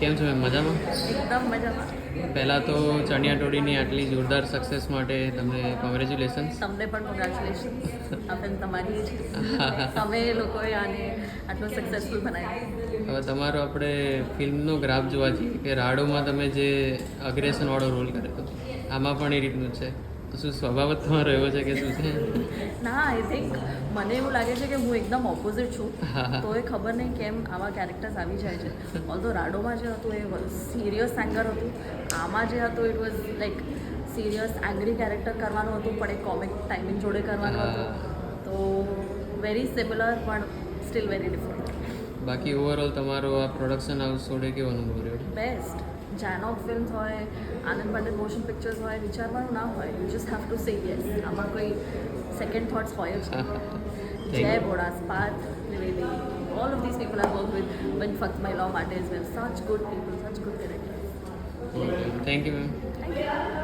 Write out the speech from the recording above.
કેમ છો મેમ? મજામાં? એકદમ મજામાં. પહેલાં તો ચણિયા ટોળીની આટલી જોરદાર સક્સેસ માટે તમને કોંગ્રેચ્યુલેશન્સ. તમને પણ કોંગ્રેચ્યુલેશન્સ. આ ફિલ્મ તમારી જ. તમે લોકોએ આને આટલું સક્સેસફુલ બનાવ્યું. હવે તમારો આપણે ફિલ્મનો ગ્રાફ જોવા જઈએ કે રાડોમાં તમે જે અગ્રેસનવાળો રોલ કર્યો હતો, આમાં પણ એ રીતનું છે. તો શું સ્વભાવ જ તમારો એવો છે કે શું છે? ના, આઈ થિંક મને એવું લાગે છે કે હું એકદમ ઓપોઝિટ છું. તો એ ખબર નહીં કેમ આવા કેરેક્ટર્સ આવી જાય છે. ઓલ્ધો રાડોમાં જે હતું એ સિરિયસ એંગર હતું. આમાં જે હતું it was like serious angry character કરવાનું હતું, પણ એક કોમિક ટાઈમિંગ જોડે કરવાનું હતું. તો વેરી સિમિલર પણ સ્ટીલ વેરી ડિફરન્ટ. બાકી ઓવરઓલ તમારો આ પ્રોડક્શન હાઉસ જોડે કેવો અનુભવ રહ્યો? બેસ્ટ. જાનોક ફિલ્મ્સ હોય, આનંદ પાંડે મોશન પિક્ચર્સ હોય, વિચારવાનું ના હોય. You just have to say yes. આમાં કોઈ સેકન્ડ થોટ્સ હોય જ નહીં. Jay Boda, Parth Trivedi, all of these people I work with when Fakt My Law માટે as well. Such good people, such good directors. Thank you ma'am. Thank you.